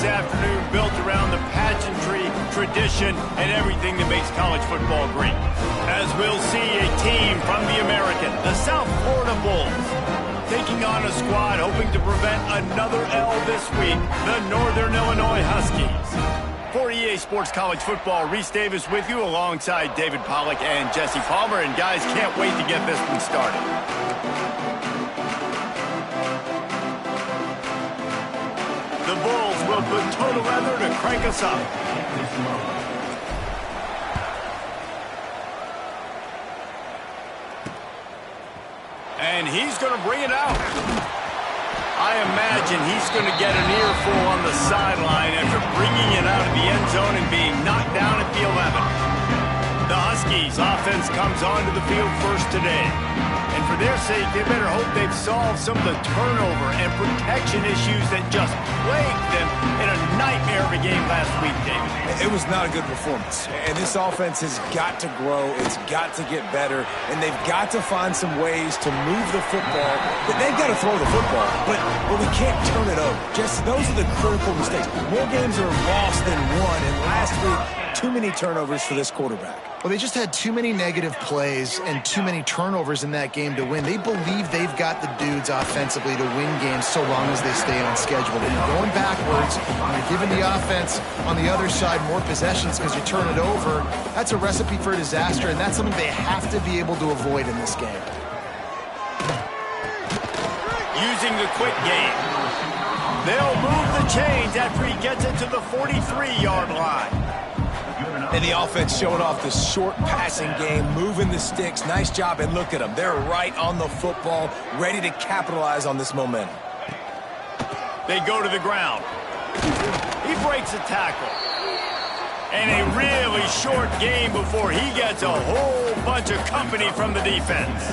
afternoon built around the pageantry, tradition, and everything that makes college football great. As we'll see a team from the American, the South Florida Bulls, taking on a squad hoping to prevent another L this week, the Northern Illinois Huskies. For EA Sports College Football, Reese Davis with you alongside David Pollack and Jesse Palmer. And guys, can't wait to get this one started. The Bulls will put total leather to crank us up. And he's going to bring it out. I imagine he's going to get an earful on the sideline after bringing it out of the end zone and being knocked down at the 11. The Huskies offense comes onto the field first today. And for their sake, they better hope they've solved some of the turnover and protection issues that just plagued them in a nightmare of a game last week, David. It was not a good performance. And this offense has got to grow. It's got to get better. And they've got to find some ways to move the football. They've got to throw the football, but we can't turn it over. Just those are the critical mistakes. More games are lost than won. And last week, too many turnovers for this quarterback. Well, they just had too many negative plays and too many turnovers in that game to win. They believe they've got the dudes offensively to win games so long as they stay on schedule. When you're going backwards, when you're giving the offense on the other side more possessions because you turn it over, that's a recipe for disaster, and that's something they have to be able to avoid in this game. Using the quick game. They'll move the chains after he gets it to the 43-yard line. And the offense showing off the short passing game, moving the sticks. Nice job, and look at them. They're right on the football, ready to capitalize on this momentum. They go to the ground. He breaks a tackle. And a really short game before he gets a whole bunch of company from the defense.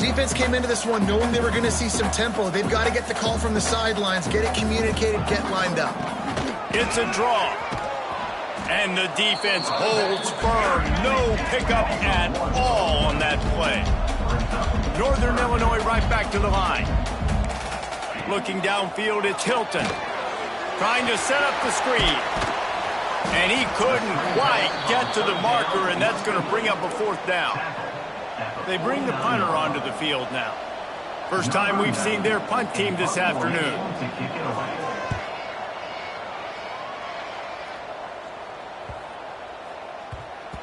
Defense came into this one knowing they were going to see some tempo. They've got to get the call from the sidelines, get it communicated, get lined up. It's a draw. And the defense holds firm. No pickup at all on that play. Northern Illinois right back to the line. Looking downfield, it's Hilton. Trying to set up the screen. And he couldn't quite get to the marker, and that's going to bring up a fourth down. They bring the punter onto the field now. First time we've seen their punt team this afternoon.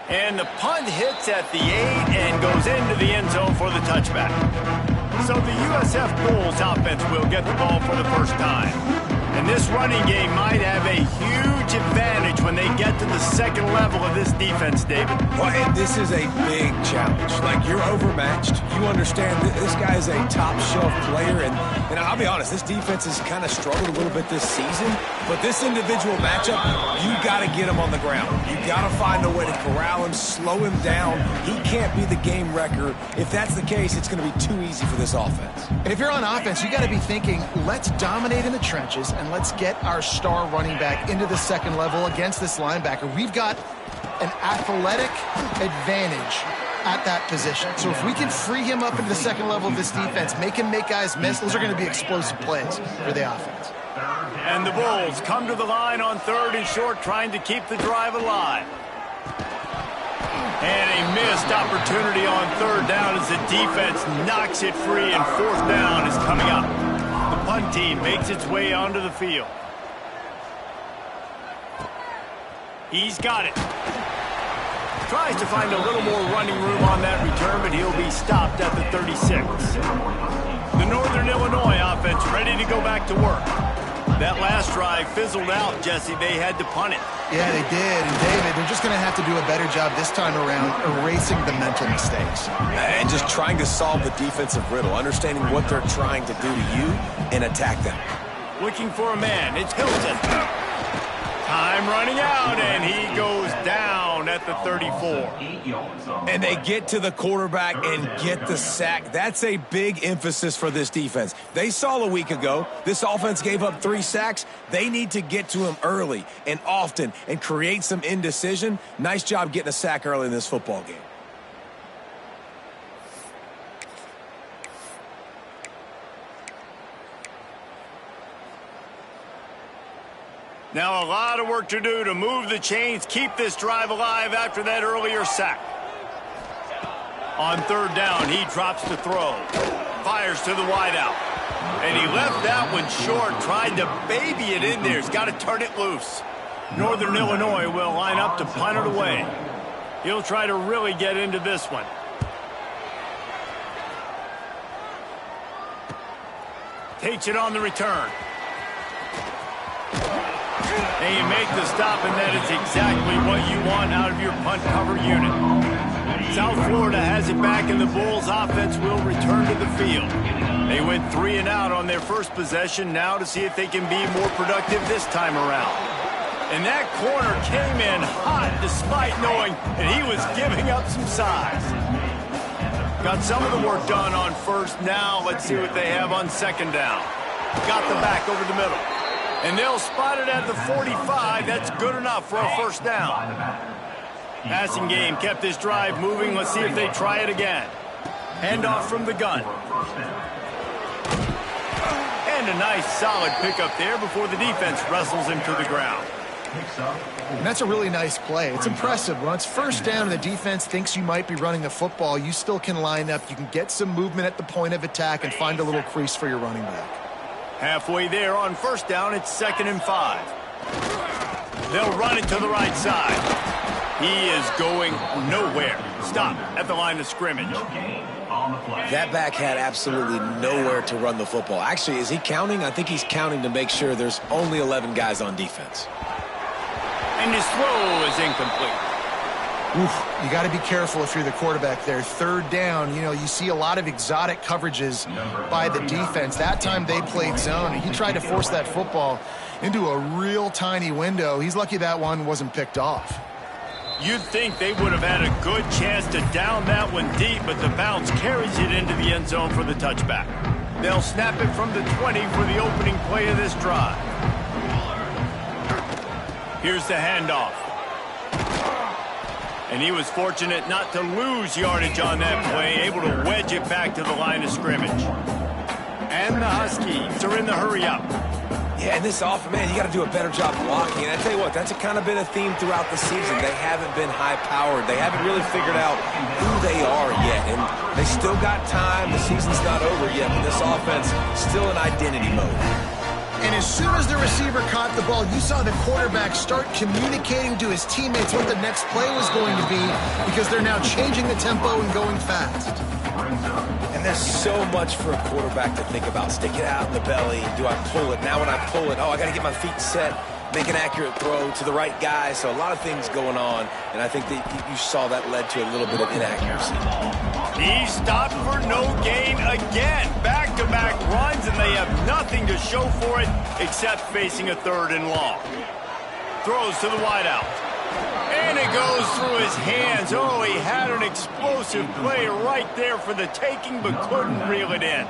And the punt hits at the 8 and goes into the end zone for the touchback. So the USF Bulls offense will get the ball for the first time. And this running game might have a huge advantage when they get to the second level of this defense, David. Well, and this is a big challenge. Like, you're overmatched. You understand that this guy is a top-shelf player. And I'll be honest, this defense has kind of struggled a little bit this season. But this individual matchup, you got to get him on the ground. You got to find a way to corral him, slow him down. He can't be the game wrecker. If that's the case, it's going to be too easy for this offense. And if you're on offense, you got to be thinking, let's dominate in the trenches and let's get our star running back into the second level against this linebacker. We've got an athletic advantage at that position. So if we can free him up into the second level of this defense, make him make guys miss, those are going to be explosive plays for the offense. And the Bulls come to the line on third and short, trying to keep the drive alive. And a missed opportunity on third down as the defense knocks it free, and fourth down is coming up. The punt team makes its way onto the field. He's got it. Tries to find a little more running room on that return, but he'll be stopped at the 36. The Northern Illinois offense ready to go back to work. That last drive fizzled out, Jesse. They had to punt it. Yeah, they did. And David, they're just going to have to do a better job this time around erasing the mental mistakes. And just trying to solve the defensive riddle, understanding what they're trying to do to you and attack them. Looking for a man. It's Hilton. Time running out, and he goes down at the 34. And they get to the quarterback and get the sack. That's a big emphasis for this defense. They saw a week ago, this offense gave up 3 sacks. They need to get to him early and often and create some indecision. Nice job getting a sack early in this football game. Now a lot of work to do to move the chains, keep this drive alive after that earlier sack. On third down, he drops to throw. Fires to the wideout. And he left that one short, tried to baby it in there. He's got to turn it loose. Northern Illinois will line up to punt it away. He'll try to really get into this one. Takes it on the return. And you make the stop, and that is exactly what you want out of your punt cover unit. South Florida has it back, and the Bulls offense will return to the field. They went 3 and out on their first possession, now to see if they can be more productive this time around. And that corner came in hot despite knowing that he was giving up some size. Got some of the work done on first. Now let's see what they have on second down. Got the back over the middle. And they'll spot it at the 45. That's good enough for a first down. Passing game kept this drive moving. Let's see if they try it again. Handoff from the gun. And a nice solid pickup there before the defense wrestles him to the ground. And that's a really nice play. It's impressive. When it's first down and the defense thinks you might be running the football, you still can line up. You can get some movement at the point of attack and find a little crease for your running back. Halfway there on first down, it's 2nd and 5. They'll run it to the right side. He is going nowhere. Stop at the line of scrimmage. That back had absolutely nowhere to run the football. Actually, is he counting? I think he's counting to make sure there's only 11 guys on defense. And his throw is incomplete. Oof, you got to be careful if you're the quarterback there. Third down, you see a lot of exotic coverages by the defense. That time they played zone, and he tried to force that football into a real tiny window. He's lucky that one wasn't picked off. You'd think they would have had a good chance to down that one deep, but the bounce carries it into the end zone for the touchback. They'll snap it from the 20 for the opening play of this drive. Here's the handoff. And he was fortunate not to lose yardage on that play, able to wedge it back to the line of scrimmage. And the Huskies are in the hurry-up. Yeah, and this offense, man, you got to do a better job blocking. And I tell you what, that's kind of been a theme throughout the season. They haven't been high-powered. They haven't really figured out who they are yet. And they still got time. The season's not over yet, but this offense still in identity mode. And as soon as the receiver caught the ball, you saw the quarterback start communicating to his teammates what the next play was going to be, because they're now changing the tempo and going fast. And there's so much for a quarterback to think about. Stick it out in the belly. Do I pull it? Now when I pull it, I got to get my feet set, make an accurate throw to the right guy. So a lot of things going on, and I think that you saw that led to a little bit of inaccuracy. He stopped for no gain again. Back-to-back runs, and they have nothing to show for it except facing a 3rd and long. Throws to the wideout. And it goes through his hands. Oh, he had an explosive play right there for the taking, but couldn't reel it in.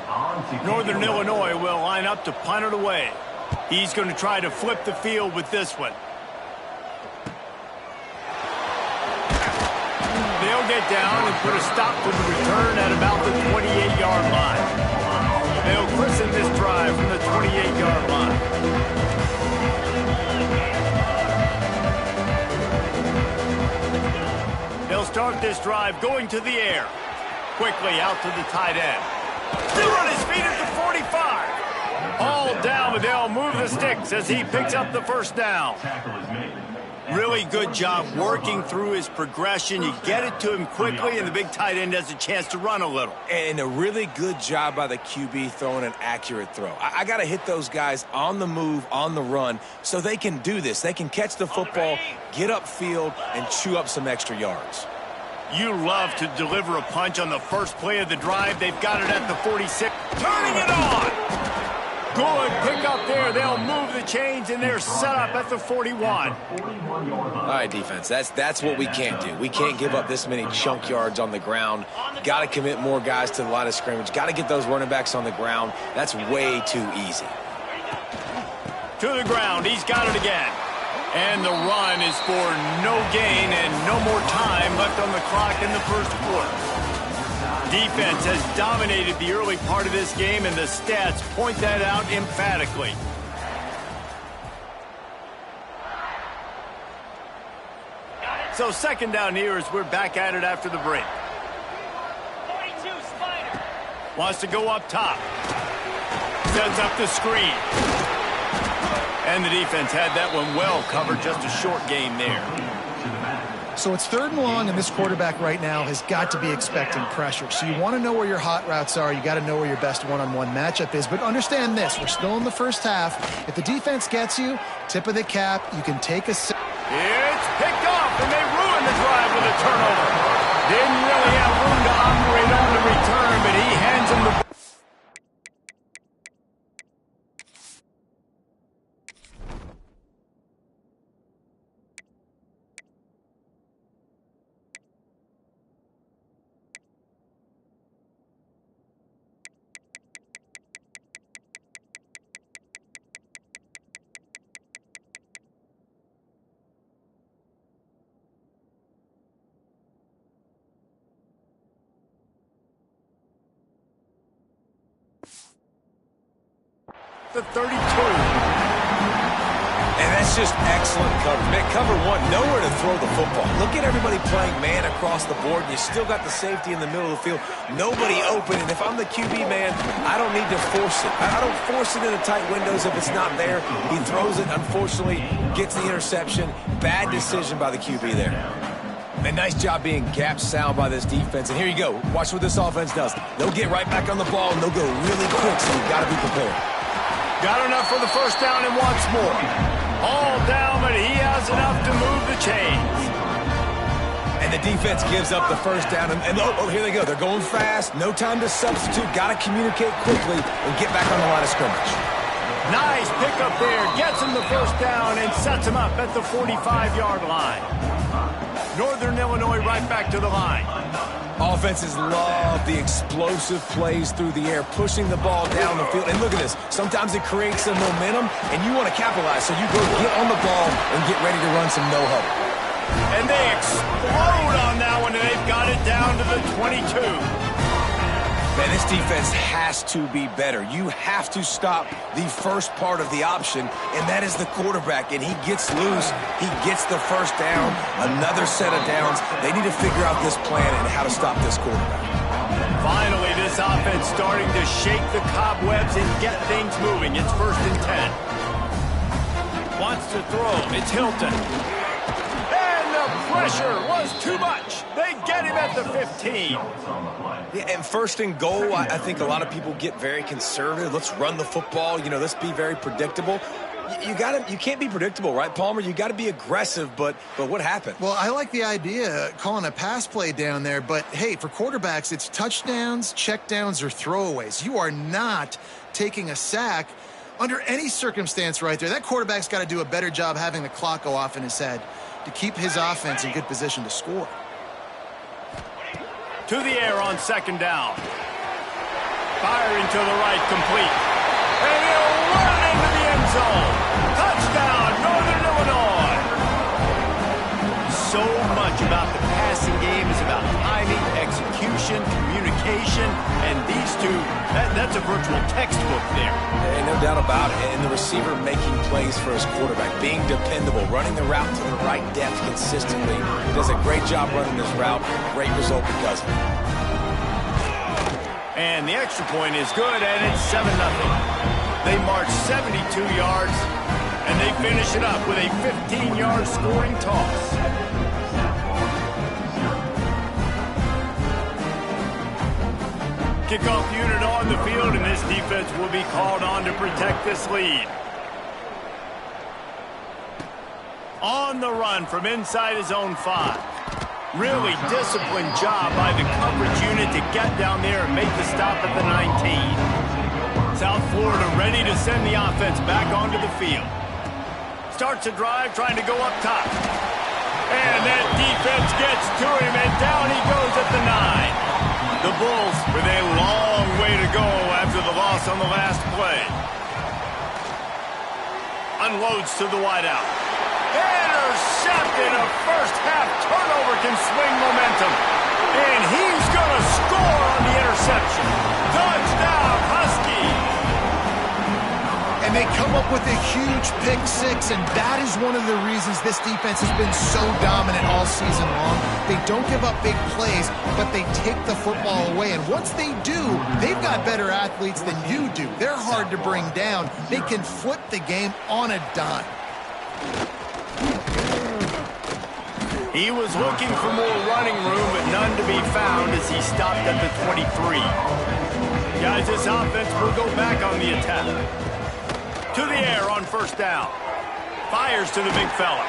Northern Illinois will line up to punt it away. He's going to try to flip the field with this one. They'll get down and put a stop to the return at about the 28-yard line. They'll christen this drive from the 28-yard line. They'll start this drive going to the air. Quickly out to the tight end. Still on his feet at the 45. All down, but they'll move the sticks as he picks up the first down. Really good job working through his progression. You get it to him quickly, and the big tight end has a chance to run a little. And a really good job by the QB throwing an accurate throw. I got to hit those guys on the move, on the run, so they can do this. They can catch the football, get upfield, and chew up some extra yards. You love to deliver a punch on the first play of the drive. They've got it at the 46. Turning it on! Good pick up there. They'll move the chains, and they're set up at the 41. All right, defense, that's what we can't do. We can't give up this many chunk yards on the ground. Got to commit more guys to the line of scrimmage. Got to get those running backs on the ground. That's way too easy. To the ground. He's got it again. And the run is for no gain and no more time left on the clock in the first quarter. Defense has dominated the early part of this game, and the stats point that out emphatically. So second down here as we're back at it after the break. 42, Spider. Wants to go up top. Sets up the screen. And the defense had that one well covered. Just a short gain there. So it's 3rd and long, and this quarterback right now has got to be expecting pressure. So you want to know where your hot routes are. You got to know where your best one-on-one matchup is. But understand this, we're still in the first half. If the defense gets you, tip of the cap, you can take a... It's picked off, and they ruined the drive with a turnover. Didn't really have room to operate on the return, but he hands him the... The 32. And that's just excellent cover. Man, cover one, nowhere to throw the football. Look at everybody playing man across the board, and you still got the safety in the middle of the field. Nobody open, and if I'm the QB, man, I don't need to force it. I don't force it into tight windows if it's not there. He throws it, unfortunately, gets the interception. Bad decision by the QB there. And nice job being gap sound by this defense. And here you go. Watch what this offense does. They'll get right back on the ball, and they'll go really quick, so you've got to be prepared. Got enough for the first down and wants more. All down, but he has enough to move the chains. And the defense gives up the first down. And oh, here they go. They're going fast. No time to substitute. Got to communicate quickly and get back on the line of scrimmage. Nice pickup there. Gets him the first down and sets him up at the 45-yard line. Northern Illinois right back to the line. Offenses love the explosive plays through the air, pushing the ball down the field. And look at this. Sometimes it creates some momentum, and you want to capitalize. So you go get on the ball and get ready to run some no-huddle. And they explode on that one, and they've got it down to the 22. Man, this defense has to be better. You have to stop the first part of the option, and that is the quarterback. And he gets loose. He gets the first down, another set of downs. They need to figure out this plan and how to stop this quarterback. Finally, this offense starting to shake the cobwebs and get things moving. It's 1st and 10. Wants to throw. It's Hilton. Pressure was too much. They get him at the 15. Yeah, and 1st and goal, I think a lot of people get very conservative. Let's run the football. You know, let's be very predictable. You can't be predictable, right, Palmer? You got to be aggressive, but what happened? Well, I like the idea calling a pass play down there, but hey, for quarterbacks, it's touchdowns, checkdowns, or throwaways. You are not taking a sack under any circumstance right there. That quarterback's got to do a better job having the clock go off in his head to keep his offense in good position to score. To the air on 2nd down. Firing to the right, complete. And he'll run into the end zone. Touchdown, Northern Illinois. So much about the passing game is about timing, execution, communication, and these two, that's a virtual textbook there. And no doubt about it. And the receiver making plays for his quarterback, being dependable, running the route to the right depth consistently. Does a great job running this route. Great result because of it. And the extra point is good, and it's 7-0. They march 72 yards, and they finish it up with a 15-yard scoring toss. Kickoff unit on the field, and this defense will be called on to protect this lead. On the run from inside his own 5. Really disciplined job by the coverage unit to get down there and make the stop at the 19. South Florida ready to send the offense back onto the field. Starts a drive trying to go up top. And that defense gets to him, and down he goes at the 9. The Bulls with a long way to go after the loss on the last play. Unloads to the wideout. Intercepted. A first-half turnover can swing momentum. And he's going to score on the interception. Touchdown, Husky. And And they come up with a huge pick six, and that is one of the reasons this defense has been so dominant all season long. They don't give up big plays, but they take the football away. And once they do, they've got better athletes than you do. They're hard to bring down. They can flip the game on a dime. He was looking for more running room, but none to be found as he stopped at the 23. Guys, this offense will go back on the attack. To the air on first down. Fires to the big fella.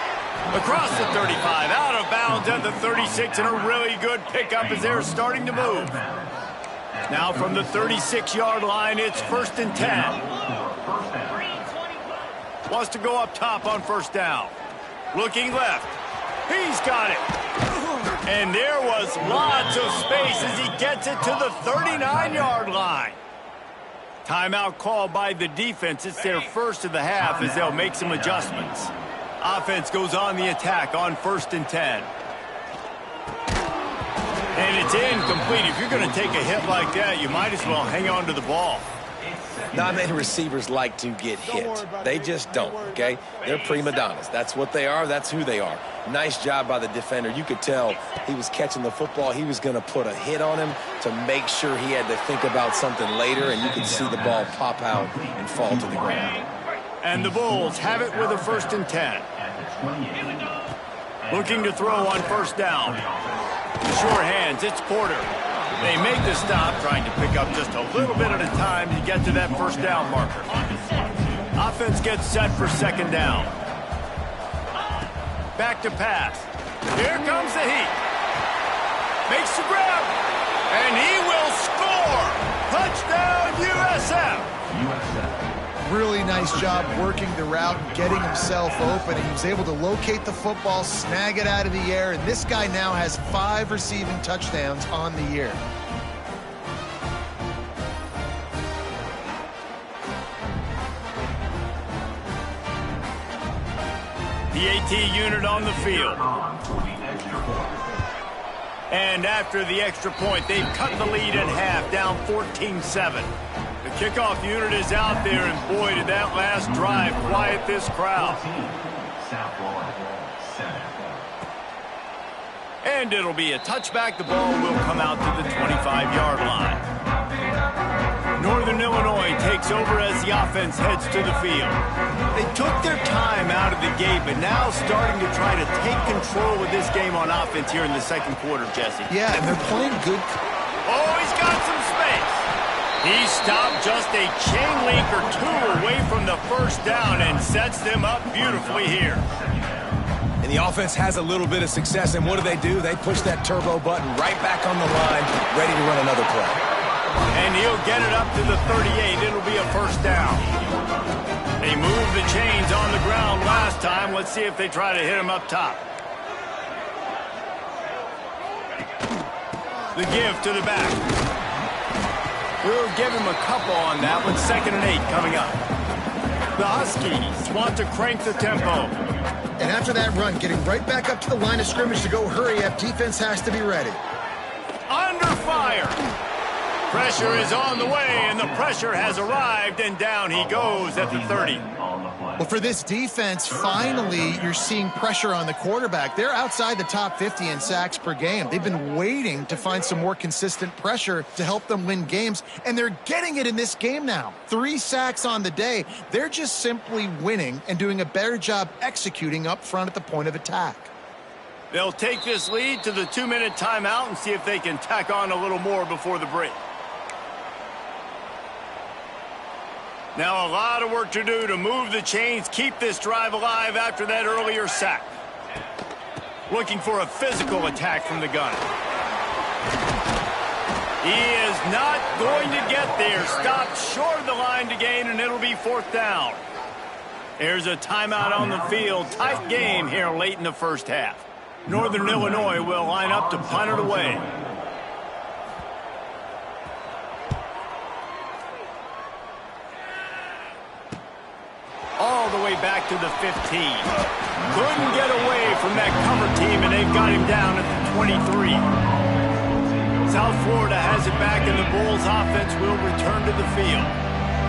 Across the 35, out of bounds at the 36, and a really good pickup as they're starting to move. Now from the 36-yard line, it's 1st and 10. Wants to go up top on first down. Looking left. He's got it. And there was lots of space as he gets it to the 39-yard line. Timeout called by the defense. It's their first of the half as they'll make some adjustments. Offense goes on the attack on 1st and 10. And it's incomplete. If you're going to take a hit like that, you might as well hang on to the ball. Not many receivers like to get hit. They just don't, okay? They're prima donnas. That's what they are. That's who they are. Nice job by the defender. You could tell he was catching the football. He was going to put a hit on him to make sure he had to think about something later, and you could see the ball pop out and fall to the ground. And the Bulls have it with a 1st and 10. Looking to throw on first down. Short hands, it's Porter. They make the stop, trying to pick up just a little bit at a time to get to that first down marker. Offense gets set for 2nd down. Back to pass. Here comes the heat. Makes the grab. And he will score. Touchdown, USF. Really nice job working the route and getting himself open. He was able to locate the football, snag it out of the air, and this guy now has 5 receiving touchdowns on the year. The AT unit on the field. And after the extra point, they've cut the lead in half, down 14-7. The kickoff unit is out there, and boy, did that last drive quiet this crowd. And it'll be a touchback. The ball will come out to the 25-yard line. Northern Illinois takes over as the offense heads to the field. They took their time out of the gate, but now starting to try to take control of this game on offense here in the 2nd quarter, Jesse. Yeah, and they're playing good. Oh, he's got some space. He stopped just a chain link or 2 away from the first down and sets them up beautifully here. And the offense has a little bit of success, and what do? They push that turbo button right back on the line, ready to run another play. And he'll get it up to the 38. It'll be a first down. They moved the chains on the ground last time. Let's see if they try to hit him up top. The give to the back. We'll give him a couple on that one. 2nd and 8 coming up. The Huskies want to crank the tempo. And after that run, getting right back up to the line of scrimmage to go hurry up, defense has to be ready. Under fire. Pressure is on the way, and the pressure has arrived, and down he goes at the 30. Well, for this defense, finally, you're seeing pressure on the quarterback. They're outside the top 50 in sacks per game. They've been waiting to find some more consistent pressure to help them win games, and they're getting it in this game now. 3 sacks on the day. They're just simply winning and doing a better job executing up front at the point of attack. They'll take this lead to the 2-minute timeout and see if they can tack on a little more before the break. Now a lot of work to do to move the chains, keep this drive alive after that earlier sack. Looking for a physical attack from the gunner. He is not going to get there. Stopped short of the line to gain, and it'll be 4th down. There's a timeout on the field. Tight game here late in the first half. Northern Illinois will line up to punt it away. All the way back to the 15. Couldn't get away from that cover team, and they've got him down at the 23. South Florida has it back, and the Bulls offense will return to the field.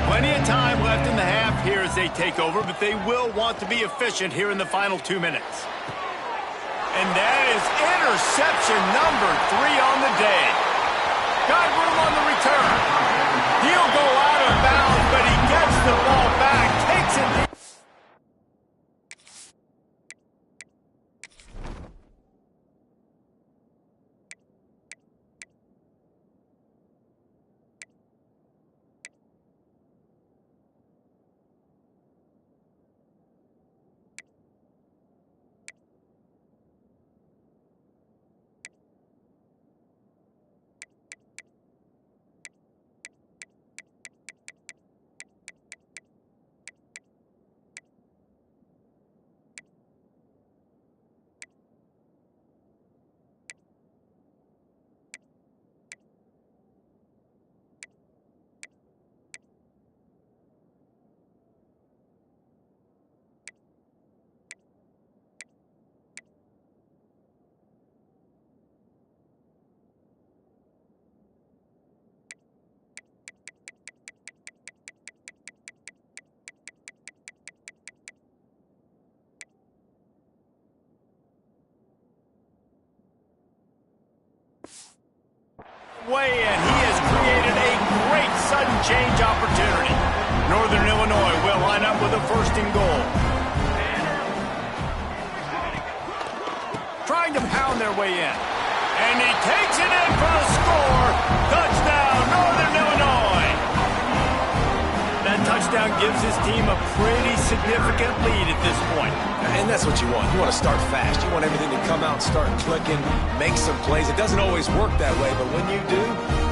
Plenty of time left in the half here as they take over, but they will want to be efficient here in the final 2 minutes. And that is interception number 3 on the day. Got room on the return. He'll go out of bounds, but he gets the ball back, takes it. Way in. He has created a great sudden change opportunity. Northern Illinois will line up with a 1st and goal. Trying to pound their way in. And he takes it in for the score. Touchdown, Northern Illinois. That touchdown gives his team a pretty significant lead at this point. And that's what you want. You want to start fast. You want everything to come out and start clicking, make some plays. It doesn't always work that way, but when you do,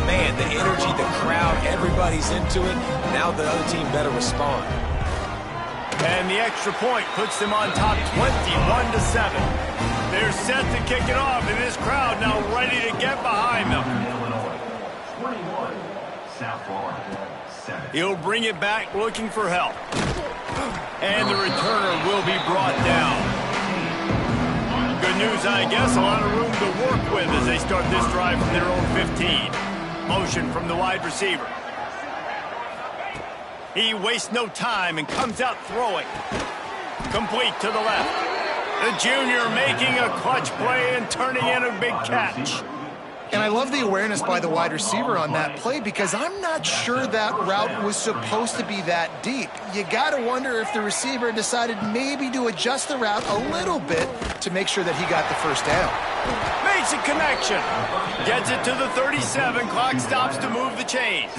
man, the energy, the crowd, everybody's into it. Now the other team better respond. And the extra point puts them on top 21-7. They're set to kick it off, and this crowd now ready to get behind them. 21, South Florida, 7. He'll bring it back looking for help. And the returner will be brought down. Good news, I guess, a lot of room to work with as they start this drive from their own 15. Motion from the wide receiver. He wastes no time and comes out throwing. Complete to the left. The junior making a clutch play and turning in a big catch. And I love the awareness by the wide receiver on that play because I'm not sure that route was supposed to be that deep. You got to wonder if the receiver decided maybe to adjust the route a little bit to make sure that he got the 1st down. Makes a connection. Gets it to the 37. Clock stops to move the chains.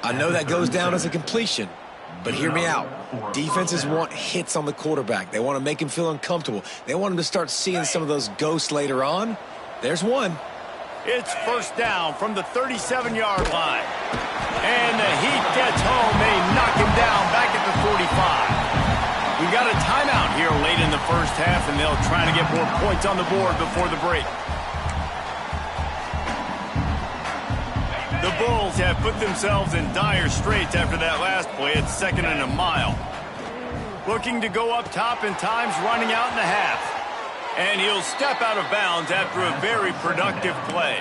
I know that goes down as a completion, but hear me out. Defenses want hits on the quarterback. They want to make him feel uncomfortable. They want him to start seeing some of those ghosts later on. There's one. It's 1st down from the 37-yard line. And the Heat gets home. They knock him down back at the 45. We've got a timeout here late in the 1st half, and they'll try to get more points on the board before the break. The Bulls have put themselves in dire straits after that last play. It's 2nd and a mile. Looking to go up top, and time's running out in the half. And he'll step out of bounds after a very productive play.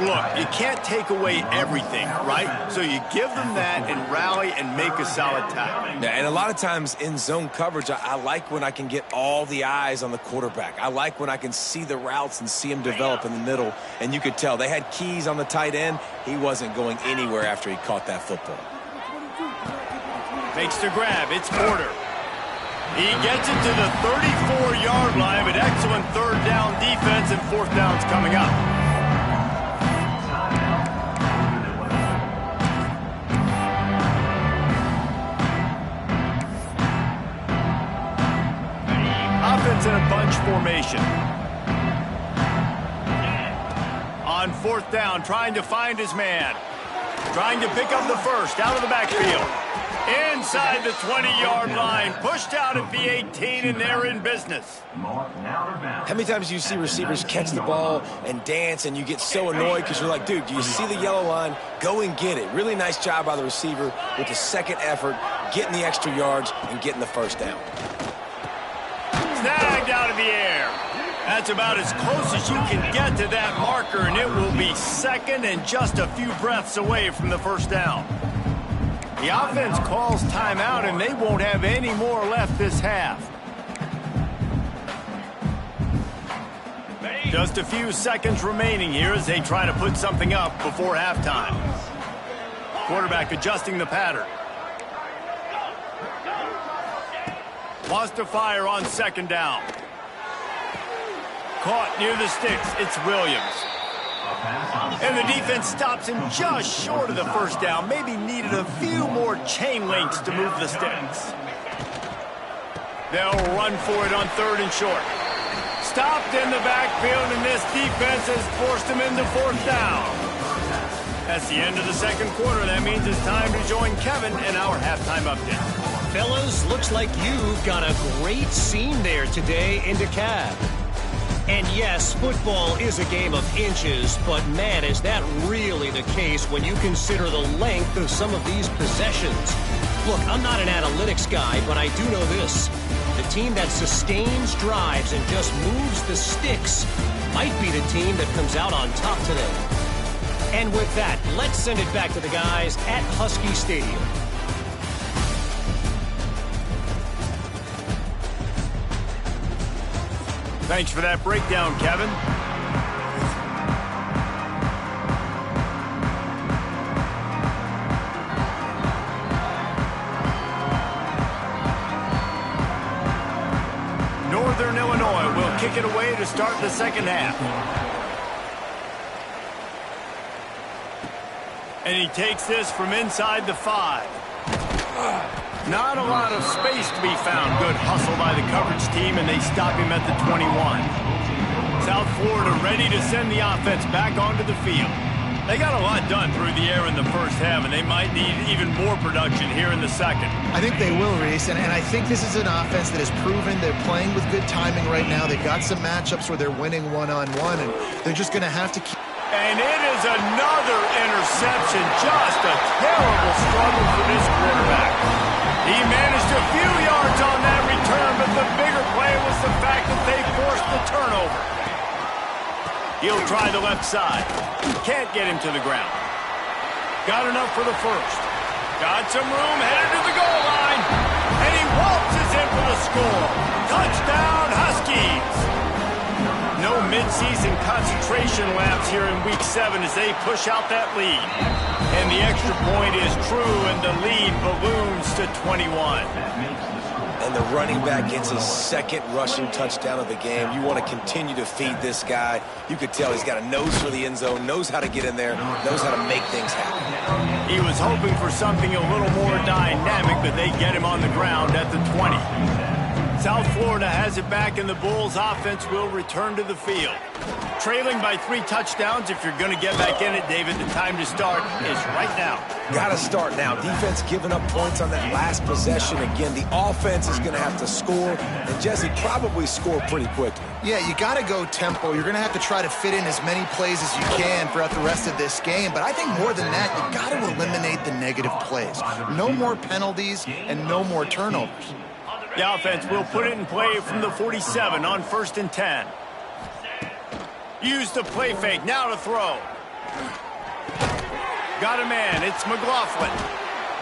Look, you can't take away everything, right? So you give them that and rally and make a solid tackle. Yeah, and a lot of times in zone coverage, I like when I can get all the eyes on the quarterback. I like when I can see the routes and see him develop in the middle. And you could tell they had keys on the tight end. He wasn't going anywhere after he caught that football. Makes the grab. It's Porter. He gets it to the 34-yard line, but excellent 3rd down defense, and 4th down's coming up. Offense in a bunch formation. On 4th down, trying to find his man. Trying to pick up the 1st out of the backfield. Inside the 20-yard line, pushed out at the 18, and they're in business. How many times do you see receivers catch the ball and dance, and you get so annoyed because you're like, dude, do you see the yellow line? Go and get it. Really nice job by the receiver with the 2nd effort, getting the extra yards and getting the 1st down. Snagged out of the air. That's about as close as you can get to that marker, and it will be 2nd and just a few breaths away from the 1st down. The offense calls timeout, and they won't have any more left this half. Just a few seconds remaining here as they try to put something up before halftime. Quarterback adjusting the pattern. Wants to fire on second down. Caught near the sticks. It's Williams. And the defense stops him just short of the first down. Maybe needed a few more chain links to move the sticks. They'll run for it on third and short. Stopped in the backfield, and this defense has forced him into fourth down. That's the end of the second quarter. That means it's time to join Kevin in our halftime update. Fellas, looks like you've got a great scene there today in DeKalb. And yes, football is a game of inches, but man, is that really the case when you consider the length of some of these possessions. Look, I'm not an analytics guy, but I do know this. The team that sustains drives and just moves the sticks might be the team that comes out on top today. And with that, let's send it back to the guys at Husky Stadium. Thanks for that breakdown, Kevin. Northern Illinois will kick it away to start the second half. And he takes this from inside the 5. Not a lot of space to be found. Good hustle by the coverage team, and they stop him at the 21. South Florida ready to send the offense back onto the field. They got a lot done through the air in the first half, and they might need even more production here in the second. I think they will, Reese, and I think this is an offense that has proven they're playing with good timing right now. They've got some matchups where they're winning one-on-one, and they're just going to have to keep... And it is another interception. Just a terrible struggle for this quarterback. He managed a few yards on that return, but the bigger play was the fact that they forced the turnover. He'll try the left side. Can't get him to the ground. Got enough for the first. Got some room, headed to the goal line. And he waltzes in for the score. Touchdown, Huskies. No midseason concentration lapse here in Week 7 as they push out that lead. And the extra point is true, and the lead balloons to 21. And the running back gets his second rushing touchdown of the game. You want to continue to feed this guy. You could tell he's got a nose for the end zone, knows how to get in there, knows how to make things happen. He was hoping for something a little more dynamic, but they get him on the ground at the 20. South Florida has it back, and the Bulls offense will return to the field. Trailing by 3 touchdowns. If you're going to get back in it, David, the time to start is right now. Got to start now. Defense giving up points on that last possession. Again, the offense is going to have to score, and Jesse probably score pretty quickly. Yeah, you got to go tempo. You're going to have to try to fit in as many plays as you can throughout the rest of this game. But I think more than that, you got to eliminate the negative plays. No more penalties and no more turnovers. The offense will put it in play from the 47 on 1st and 10. Use the play fake, now to throw. Got a man, it's McLaughlin.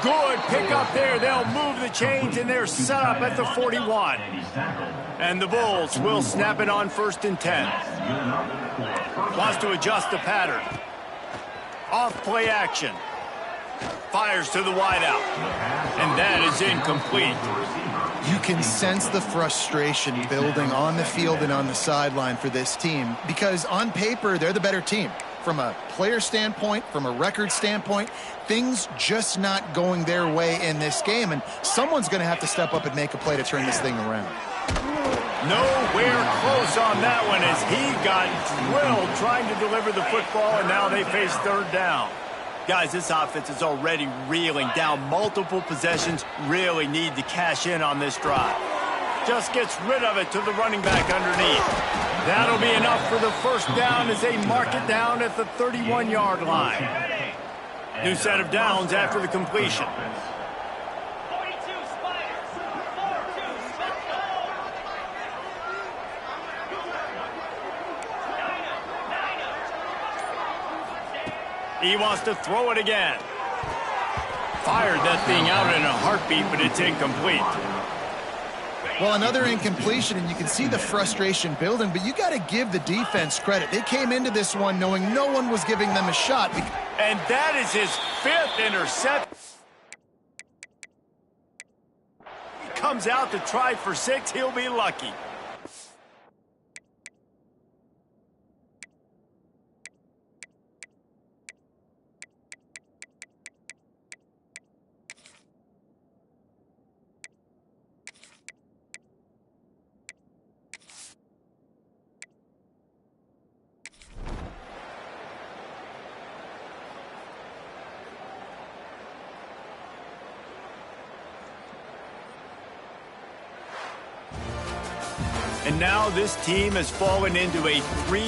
Good pick up there, they'll move the chains, and they're set up at the 41. And the Bulls will snap it on 1st and 10. Wants to adjust the pattern. Off play action. Fires to the wideout. And that is incomplete. You can sense the frustration building on the field and on the sideline for this team because on paper, they're the better team. From a player standpoint, from a record standpoint, things just not going their way in this game, and someone's going to have to step up and make a play to turn this thing around. Nowhere close on that one as he got drilled trying to deliver the football, and now they face 3rd down. Guys, this offense is already reeling down multiple possessions. Really need to cash in on this drive. Just gets rid of it to the running back underneath. That'll be enough for the 1st down as they mark it down at the 31-yard line. New set of downs after the completion. 42 Spiders. 4-2 Spiders. He wants to throw it again. fired that thing out in a heartbeat, but it's incomplete. Well, another incompletion, and you can see the frustration building, but you got to give the defense credit. They came into this one knowing no one was giving them a shot. And that is his 5th interception. He comes out to try for 6. He'll be lucky. And now this team has fallen into a 3